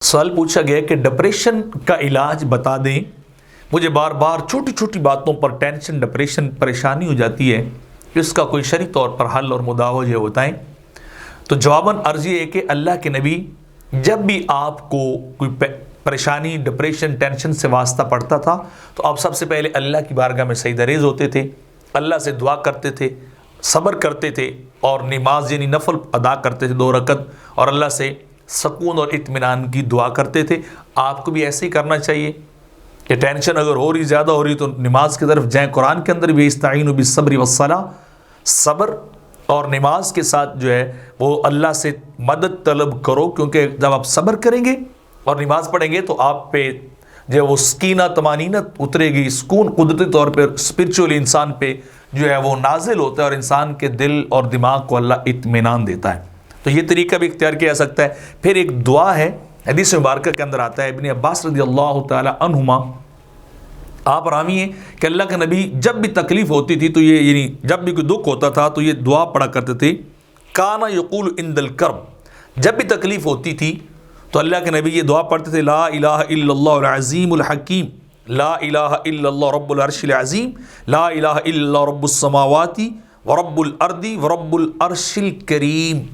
سوال پوچھا گیا کہ ڈپریشن کا علاج بتا دیں، مجھے بار بار چھوٹی چھوٹی باتوں پر ٹینشن، ڈپریشن، پریشانی ہو جاتی ہے، اس کا کوئی شرعی طور پر حل اور مداوع جو بتائیں۔ تو جواباً عرض یہ ہے کہ اللہ کے نبی جب بھی آپ کو کوئی پریشانی، ڈپریشن، ٹینشن سے واسطہ پڑتا تھا تو آپ سب سے پہلے اللہ کی بارگاہ میں سجدہ ریز ہوتے تھے، اللہ سے دعا کرتے تھے، صبر کرتے تھے اور نماز یعنی نفل ادا کرتے تھے 2 رکعت، اور اللہ سے سکون اور اطمینان کی دعا کرتے تھے۔ آپ کو بھی ایسے ہی کرنا چاہیے کہ ٹینشن اگر ہو رہی، زیادہ ہو رہی تو نماز کی طرف جائیں۔ قرآن کے اندر بھی استعینوا بالصبر والصلاۃ، صبر اور نماز کے ساتھ جو ہے وہ اللہ سے مدد طلب کرو، کیونکہ جب آپ صبر کریں گے اور نماز پڑھیں گے تو آپ پہ جو وہ سکینہ، طمانینہ اترے گی، سکون قدرتی طور پر اسپرچولی انسان پہ جو ہے وہ نازل ہوتا ہے، اور انسان کے دل اور دماغ کو اللہ اطمینان دیتا ہے۔ تو یہ طریقہ بھی اختیار کیا جا سکتا ہے۔ پھر ایک دعا ہے، حدیث مبارکہ کے اندر آتا ہے، ابن عباس رضی اللہ تعالی عنہما آپ راوی ہیں کہ اللہ کے نبی جب بھی تکلیف ہوتی تھی تو یہ یعنی جب بھی کوئی دکھ ہوتا تھا تو یہ دعا پڑھا کرتے تھے، کانا یقول عند الکرب، جب بھی تکلیف ہوتی تھی تو اللہ کے نبی یہ دعا پڑھتے تھے، لا الہ الا اللہ العظیم الحکیم، لا الہ الا اللہ رب العرش العظیم، لا الہ الا اللہ رب السماوات ورب الارض ورب العرش الکریم۔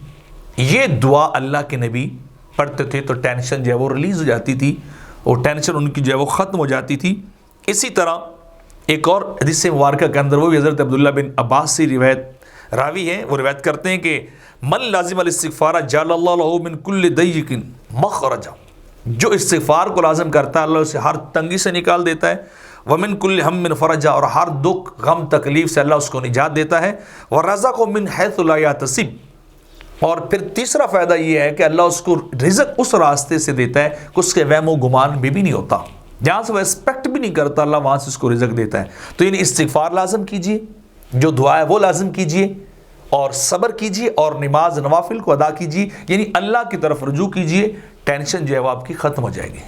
یہ دعا اللہ کے نبی پڑھتے تھے تو ٹینشن جو ہے وہ ریلیز ہو جاتی تھی، اور ٹینشن ان کی جو ہے وہ ختم ہو جاتی تھی۔ اسی طرح ایک اور حدیث مبارکہ کے اندر وہ بھی حضرت عبداللہ بن عباس سے روایت راوی ہیں، وہ روایت کرتے ہیں کہ من لازم الاستغفار جعل اللہ له من کل ضیق مخرجا، جو استغفار کو لازم کرتا ہے اللہ اسے ہر تنگی سے نکال دیتا ہے، ومن کل ہم فرجا، اور ہر دکھ، غم، تکلیف سے اللہ اس کو نجات دیتا ہے، ورزقه من حیث لا یحتسب، اور پھر تیسرا فائدہ یہ ہے کہ اللہ اس کو رزق اس راستے سے دیتا ہے کہ اس کے وہم و گمان بھی نہیں ہوتا، جہاں سے وہ ایکسپیکٹ بھی نہیں کرتا اللہ وہاں سے اس کو رزق دیتا ہے۔ تو یعنی استغفار لازم کیجئے، جو دعا ہے وہ لازم کیجئے، اور صبر کیجئے، اور نماز نوافل کو ادا کیجئے، یعنی اللہ کی طرف رجوع کیجئے، ٹینشن جو ہے وہ آپ کی ختم ہو جائے گی۔